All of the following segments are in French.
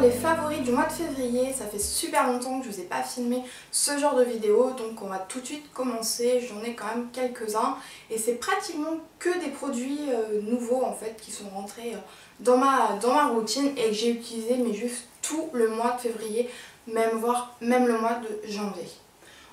les favoris du mois de février. Ça fait super longtemps que je ne vous ai pas filmé ce genre de vidéo, donc on va tout de suite commencer. J'en ai quand même quelques-uns et c'est pratiquement que des produits nouveaux en fait qui sont rentrés dans ma routine et que j'ai utilisé mais juste tout le mois de février, voire même le mois de janvier.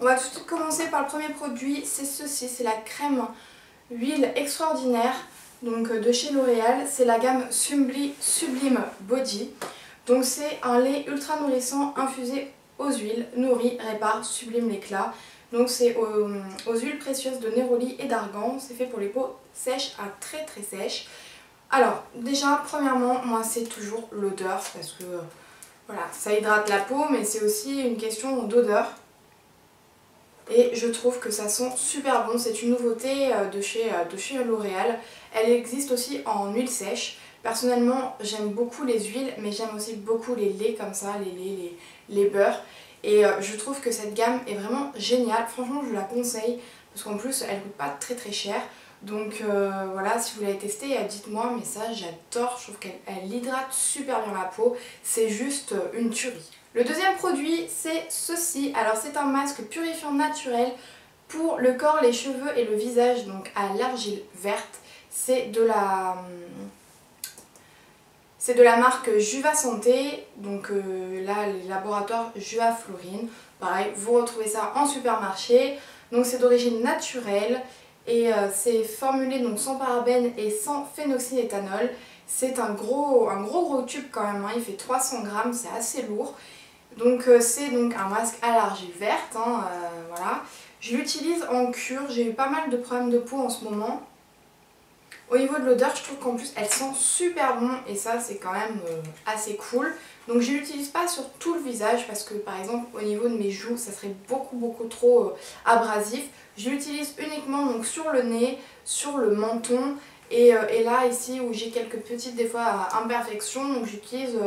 On va tout de suite commencer par le premier produit, c'est ceci, c'est la crème huile extraordinaire donc de chez L'Oréal. C'est la gamme Sublime Body. Donc c'est un lait ultra nourrissant infusé aux huiles, nourrit, répare, sublime l'éclat. Donc c'est aux huiles précieuses de néroli et d'argan. C'est fait pour les peaux sèches à très sèches. Alors déjà premièrement, moi c'est toujours l'odeur parce que voilà, ça hydrate la peau mais c'est aussi une question d'odeur. Et je trouve que ça sent super bon, c'est une nouveauté de chez L'Oréal. Elle existe aussi en huile sèche. Personnellement j'aime beaucoup les huiles mais j'aime aussi beaucoup les laits comme ça, les laits, les beurres. Et je trouve que cette gamme est vraiment géniale, franchement je la conseille parce qu'en plus elle coûte pas très cher. Donc voilà, si vous l'avez testée, dites-moi, mais ça j'adore, je trouve qu'elle hydrate super bien la peau, c'est juste une tuerie. Le deuxième produit c'est ceci, alors c'est un masque purifiant naturel pour le corps, les cheveux et le visage, donc à l'argile verte. C'est de la marque Juva Santé, donc là les laboratoires Juva Florine. Pareil, vous retrouvez ça en supermarché, donc c'est d'origine naturelle et c'est formulé donc sans parabènes et sans phénoxyéthanol. C'est un gros tube quand même, hein. Il fait 300 grammes, c'est assez lourd. Donc c'est donc un masque à l'argile verte, hein, voilà. Je l'utilise en cure, j'ai eu pas mal de problèmes de peau en ce moment. Au niveau de l'odeur, je trouve qu'en plus elle sent super bon et ça c'est quand même assez cool. Donc je l'utilise pas sur tout le visage parce que par exemple au niveau de mes joues ça serait beaucoup trop abrasif. Je l'utilise uniquement donc sur le nez, sur le menton et là ici où j'ai quelques petites des fois imperfections. Donc j'utilise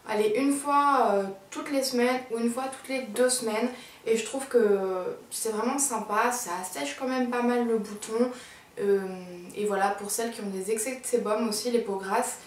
allez, une fois toutes les semaines ou une fois toutes les 2 semaines et je trouve que c'est vraiment sympa, ça assèche quand même pas mal le bouton. Et voilà, pour celles qui ont des excès de sébum aussi, les peaux grasses,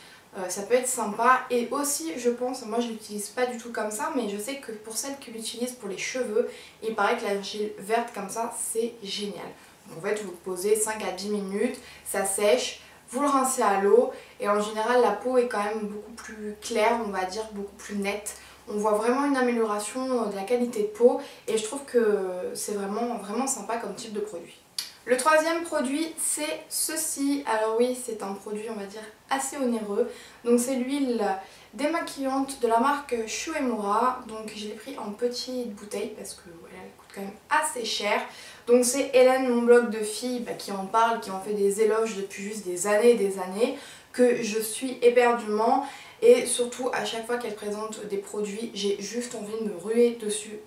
ça peut être sympa. Et aussi je pense, moi je l'utilise pas du tout comme ça, mais je sais que pour celles qui l'utilisent pour les cheveux, il paraît que l'argile verte comme ça c'est génial. Donc en fait vous le posez 5 à 10 minutes, ça sèche, vous le rincez à l'eau et en général la peau est quand même beaucoup plus claire, on va dire beaucoup plus nette. On voit vraiment une amélioration de la qualité de peau et je trouve que c'est vraiment sympa comme type de produit. Le troisième produit c'est ceci, alors oui c'est un produit on va dire assez onéreux, donc c'est l'huile démaquillante de la marque Shu Uemura, donc je l'ai pris en petite bouteille parce que voilà, elle coûte quand même assez cher. Donc c'est Hélène, mon blog de filles, qui en parle, qui en fait des éloges depuis juste des années, que je suis éperdument et surtout à chaque fois qu'elle présente des produits j'ai juste envie de me ruer dessus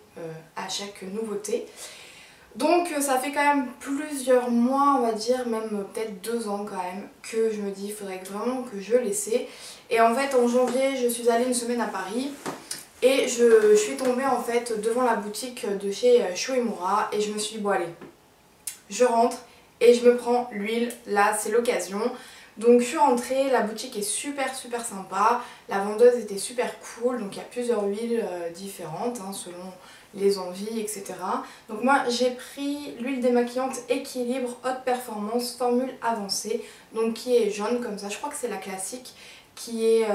à chaque nouveauté. Donc ça fait quand même plusieurs mois on va dire, même peut-être 2 ans quand même, que je me dis il faudrait vraiment que je l'essaie. Et en fait en janvier je suis allée une semaine à Paris et je suis tombée en fait devant la boutique de chez Shu Uemura et je me suis dit bon allez, je rentre et je me prends l'huile, là c'est l'occasion. Donc je suis rentrée, la boutique est super sympa, la vendeuse était super cool, donc il y a plusieurs huiles différentes hein, selon les envies etc. Donc moi j'ai pris l'huile démaquillante Équilibre Haute Performance formule avancée, donc qui est jaune comme ça, je crois que c'est la classique, qui est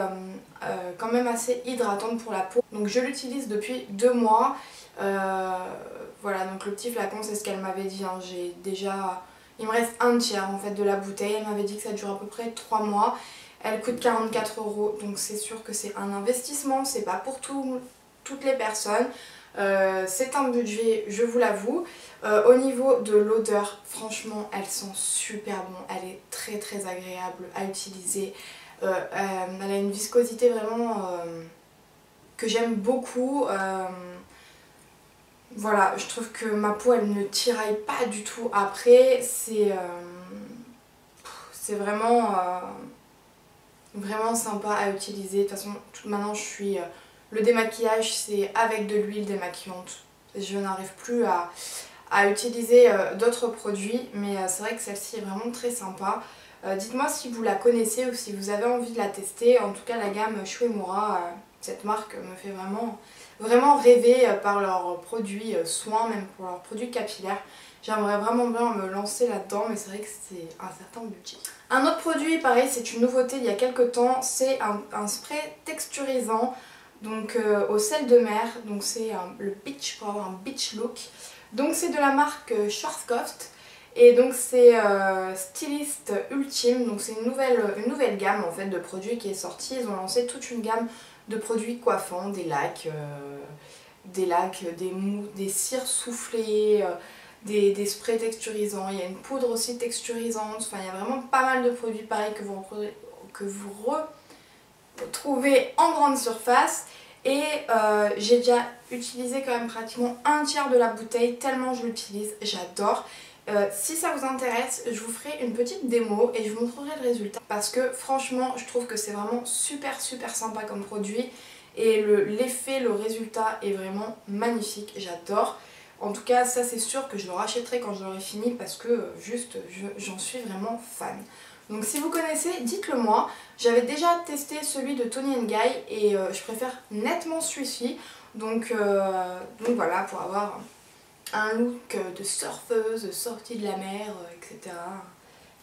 quand même assez hydratante pour la peau. Donc je l'utilise depuis 2 mois, voilà, donc le petit flacon c'est ce qu'elle m'avait dit, hein. J'ai déjà... Il me reste un tiers en fait de la bouteille, elle m'avait dit que ça dure à peu près 3 mois. Elle coûte 44 €, donc c'est sûr que c'est un investissement, c'est pas pour toutes les personnes. C'est un budget, je vous l'avoue. Au niveau de l'odeur, franchement elle sent super bon, elle est très agréable à utiliser. Elle a une viscosité vraiment que j'aime beaucoup. Voilà, je trouve que ma peau elle ne tiraille pas du tout après, c'est vraiment sympa à utiliser. De toute façon maintenant je suis... le démaquillage c'est avec de l'huile démaquillante, je n'arrive plus à utiliser d'autres produits, mais c'est vrai que celle-ci est vraiment très sympa. Dites-moi si vous la connaissez ou si vous avez envie de la tester, en tout cas la gamme Shu Uemura cette marque me fait vraiment rêver par leurs produits soins, même pour leurs produits capillaires. J'aimerais vraiment bien me lancer là-dedans, mais c'est vrai que c'est un certain budget. Un autre produit, pareil, c'est une nouveauté il y a quelques temps, c'est un spray texturisant donc au sel de mer, donc c'est le beach pour avoir un beach look. Donc c'est de la marque Schwarzkopf et donc c'est Stylist Ultime, donc c'est une nouvelle gamme en fait de produits qui est sortie. Ils ont lancé toute une gamme de produits coiffants, des lacs, des mousse, des cires soufflées, des sprays texturisants, il y a une poudre aussi texturisante, enfin il y a vraiment pas mal de produits pareils que vous retrouvez en grande surface. Et j'ai déjà utilisé quand même pratiquement un tiers de la bouteille tellement je l'utilise, j'adore. Si ça vous intéresse, je vous ferai une petite démo et je vous montrerai le résultat parce que franchement je trouve que c'est vraiment super sympa comme produit et l'effet, le résultat est vraiment magnifique, j'adore. En tout cas ça c'est sûr que je le rachèterai quand je l'aurai fini parce que juste j'en suis vraiment fan. Donc si vous connaissez, dites-le moi. J'avais déjà testé celui de Toni & Guy et je préfère nettement celui-ci. Donc voilà, pour avoir un look de surfeuse, sortie de la mer, etc.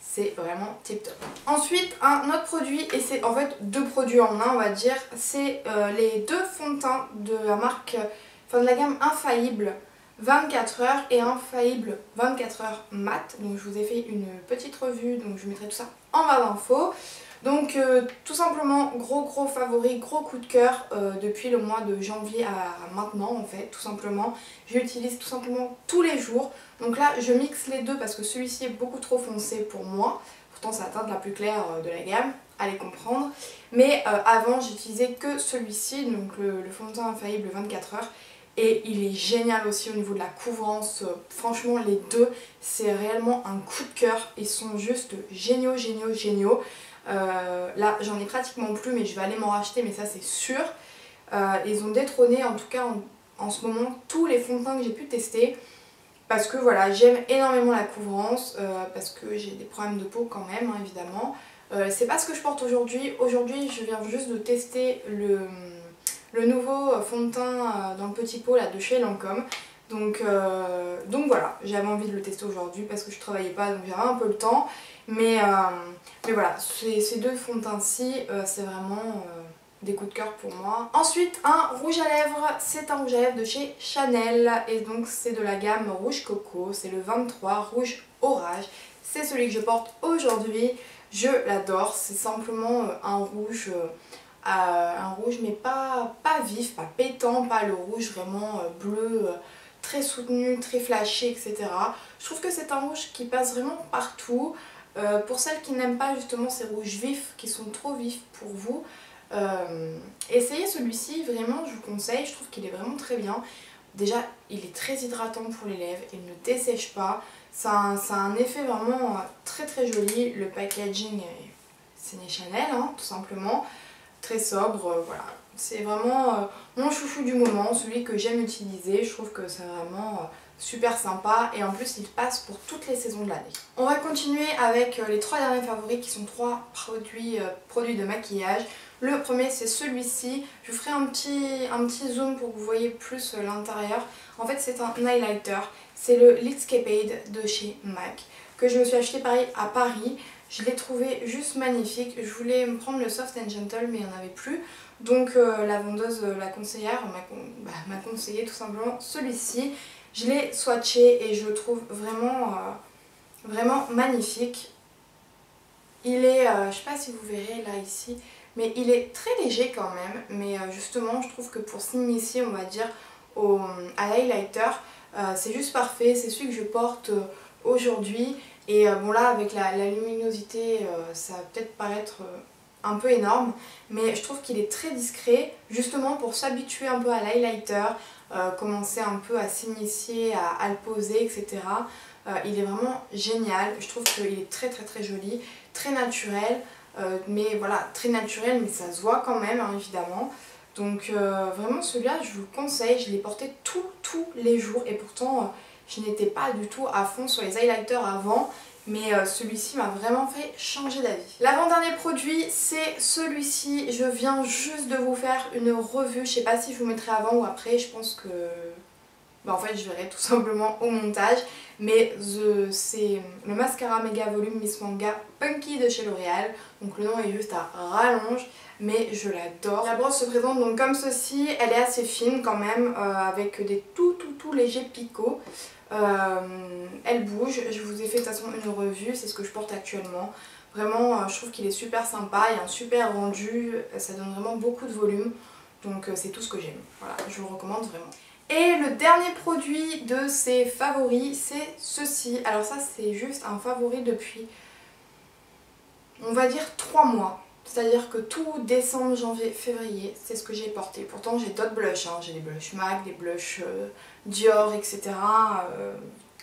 C'est vraiment tip top. Ensuite, un autre produit, et c'est en fait deux produits en un on va dire, c'est les deux fonds de teint de la marque, enfin de la gamme Infaillible 24 heures et Infaillible 24 heures mat. Donc je vous ai fait une petite revue, donc je mettrai tout ça en barre d'infos. Donc tout simplement gros favori, gros coup de cœur depuis le mois de janvier à maintenant en fait, tout simplement. Je l'utilise tout simplement tous les jours. Donc là je mixe les deux parce que celui-ci est beaucoup trop foncé pour moi. Pourtant c'est la teinte la plus claire de la gamme, allez comprendre. Mais avant j'utilisais que celui-ci, donc le fond de teint Infaillible 24 heures. Et il est génial aussi au niveau de la couvrance, franchement les deux c'est réellement un coup de cœur, ils sont juste géniaux. Là j'en ai pratiquement plus mais je vais aller m'en racheter, mais ça c'est sûr. Ils ont détrôné en tout cas en ce moment tous les fonds de teint que j'ai pu tester. Parce que voilà, j'aime énormément la couvrance, parce que j'ai des problèmes de peau quand même, hein, évidemment. C'est pas ce que je porte aujourd'hui. Aujourd'hui je viens juste de tester le nouveau fond de teint dans le petit pot là, de chez Lancôme. Donc voilà, j'avais envie de le tester aujourd'hui parce que je travaillais pas, donc j'avais un peu le temps. Mais voilà, ces deux fonds de teint-ci, c'est vraiment des coups de cœur pour moi. Ensuite, un rouge à lèvres, c'est un rouge à lèvres de chez Chanel. Et donc c'est de la gamme Rouge Coco, c'est le 23 Rouge Orage. C'est celui que je porte aujourd'hui, je l'adore, c'est simplement un rouge mais pas vif, pas pétant, pas le rouge vraiment bleu, très soutenu, très flashé, etc. Je trouve que c'est un rouge qui passe vraiment partout. Pour celles qui n'aiment pas justement ces rouges vifs, qui sont trop vifs pour vous, essayez celui-ci, vraiment je vous conseille, je trouve qu'il est vraiment très bien. Déjà il est très hydratant pour les lèvres, il ne dessèche pas, ça a un effet vraiment très joli. Le packaging est signé Chanel, hein, tout simplement. Très sobre, voilà. C'est vraiment mon chouchou du moment, celui que j'aime utiliser. Je trouve que c'est vraiment super sympa et en plus il passe pour toutes les saisons de l'année. On va continuer avec les trois derniers favoris qui sont trois produits de maquillage. Le premier c'est celui-ci, je vous ferai un petit zoom pour que vous voyez plus l'intérieur. En fait c'est un highlighter, c'est le Litscapade de chez MAC que je me suis acheté pareil à Paris. Je l'ai trouvé juste magnifique. Je voulais me prendre le Soft and Gentle mais il n'y en avait plus. Donc la vendeuse, la conseillère m'a conseillé tout simplement celui-ci. Je l'ai swatché et je le trouve vraiment magnifique. Il est, je sais pas si vous verrez là ici, mais il est très léger quand même. Mais justement je trouve que pour s'initier on va dire à l'highlighter, c'est juste parfait. C'est celui que je porte aujourd'hui. Et bon là avec la luminosité ça va peut-être paraître un peu énorme, mais je trouve qu'il est très discret justement pour s'habituer un peu à l'highlighter, commencer un peu à s'initier, à le poser, etc. Il est vraiment génial, je trouve qu'il est très joli, très naturel, mais voilà, très naturel mais ça se voit quand même hein, évidemment. Donc vraiment celui-là je vous le conseille, je l'ai porté tous les jours et pourtant je n'étais pas du tout à fond sur les highlighters avant mais celui-ci m'a vraiment fait changer d'avis. L'avant-dernier produit, c'est celui-ci. Je viens juste de vous faire une revue. Je sais pas si je vous mettrai avant ou après, je pense que... Bah en fait je verrai tout simplement au montage. Mais c'est le mascara méga volume Miss Manga Punky de chez L'Oréal. Donc le nom est juste à rallonge, mais je l'adore. La brosse se présente donc comme ceci. Elle est assez fine quand même, avec des tout légers picots. Elle bouge, je vous ai fait de toute façon une revue, c'est ce que je porte actuellement. Vraiment je trouve qu'il est super sympa, il y a un super rendu, ça donne vraiment beaucoup de volume. Donc c'est tout ce que j'aime, voilà, je vous le recommande vraiment. Et le dernier produit de ces favoris, c'est ceci. Alors ça c'est juste un favori depuis, on va dire 3 mois. C'est-à-dire que tout décembre, janvier, février, c'est ce que j'ai porté. Pourtant j'ai d'autres blushs, hein. J'ai des blushs MAC, des blushs Dior, etc.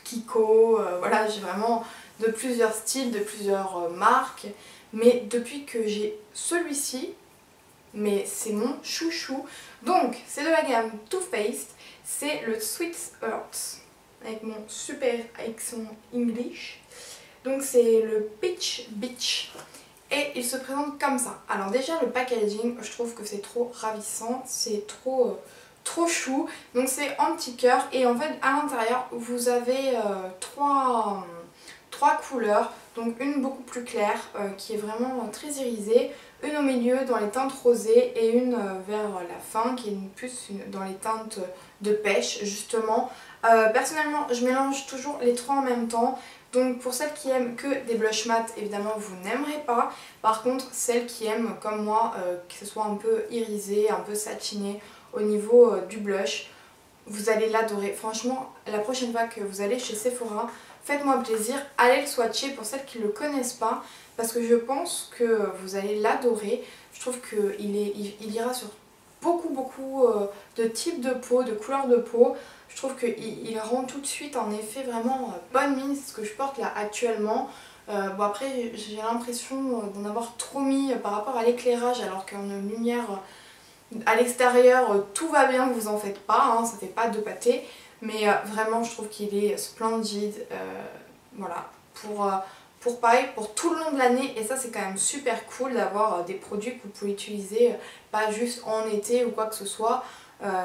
Kiko, voilà, j'ai vraiment de plusieurs styles, de plusieurs marques. Mais depuis que j'ai celui-ci, mais c'est mon chouchou. Donc c'est de la gamme Too Faced, c'est le Sweet Heart, avec mon super accent English. Donc c'est le Peach Beach. Et il se présente comme ça. Alors déjà le packaging, je trouve que c'est trop ravissant, c'est trop chou. Donc c'est en petit cœur et en fait à l'intérieur vous avez trois couleurs. Donc une beaucoup plus claire qui est vraiment très irisée, une au milieu dans les teintes rosées et une vers la fin qui est plus dans les teintes de pêche justement. Personnellement je mélange toujours les trois en même temps. Donc pour celles qui aiment que des blushs mat, évidemment vous n'aimerez pas. Par contre celles qui aiment comme moi que ce soit un peu irisé, un peu satiné au niveau du blush, vous allez l'adorer. Franchement la prochaine fois que vous allez chez Sephora, faites-moi plaisir, allez le swatcher pour celles qui ne le connaissent pas. Parce que je pense que vous allez l'adorer. Je trouve qu'il ira sur beaucoup de types de peau, de couleurs de peau. Je trouve qu'il rend tout de suite en effet vraiment bonne mine, c'est ce que je porte là actuellement. Bon après j'ai l'impression d'en avoir trop mis par rapport à l'éclairage alors qu'en lumière à l'extérieur tout va bien, vous en faites pas, hein, ça fait pas de pâté. Mais vraiment je trouve qu'il est splendide, voilà, pour pareil, pour tout le long de l'année. Et ça c'est quand même super cool d'avoir des produits que vous pouvez utiliser pas juste en été ou quoi que ce soit.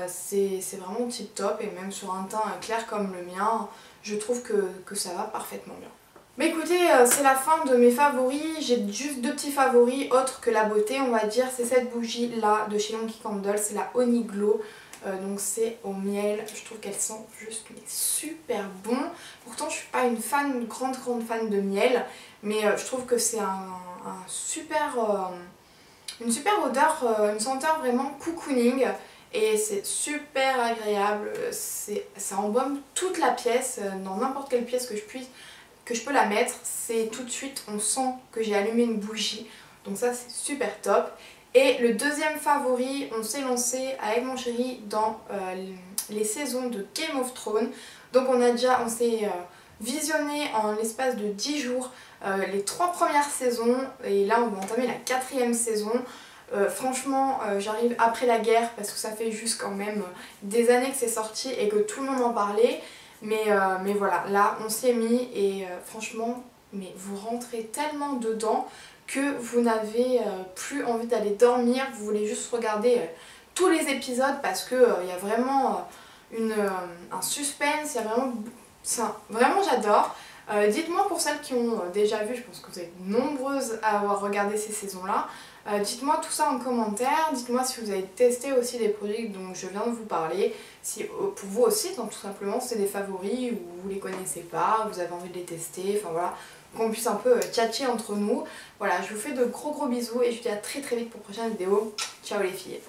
C'est vraiment tip top et même sur un teint clair comme le mien, je trouve que ça va parfaitement bien. Mais écoutez, c'est la fin de mes favoris. J'ai juste deux petits favoris autres que la beauté on va dire. C'est cette bougie là de chez Yankee Candle, c'est la Honey Glow. Donc c'est au miel, je trouve qu'elle sent juste mais super bon. Pourtant je suis pas une grande fan de miel, mais je trouve que c'est une super odeur, une senteur vraiment cocooning. Et c'est super agréable, ça embaume toute la pièce, dans n'importe quelle pièce que je peux la mettre. C'est tout de suite, on sent que j'ai allumé une bougie, donc ça c'est super top. Et le deuxième favori, on s'est lancé avec mon chéri dans les saisons de Game of Thrones. Donc on s'est visionné en l'espace de 10 jours les 3 premières saisons. Et là on va entamer la 4e saison. Franchement j'arrive après la guerre parce que ça fait juste quand même des années que c'est sorti et que tout le monde en parlait. Mais voilà, là on s'y est mis et franchement mais vous rentrez tellement dedans que vous n'avez plus envie d'aller dormir, vous voulez juste regarder tous les épisodes parce que il y a vraiment un suspense, il y a vraiment j'adore. Dites-moi pour celles qui ont déjà vu, je pense que vous êtes nombreuses à avoir regardé ces saisons-là. Dites-moi tout ça en commentaire, dites-moi si vous avez testé aussi les produits dont je viens de vous parler, si pour vous aussi, donc tout simplement c'est des favoris ou vous les connaissez pas, vous avez envie de les tester, enfin voilà, qu'on puisse un peu tchatcher entre nous. Voilà, je vous fais de gros bisous et je vous dis à très vite pour une prochaine vidéo. Ciao les filles!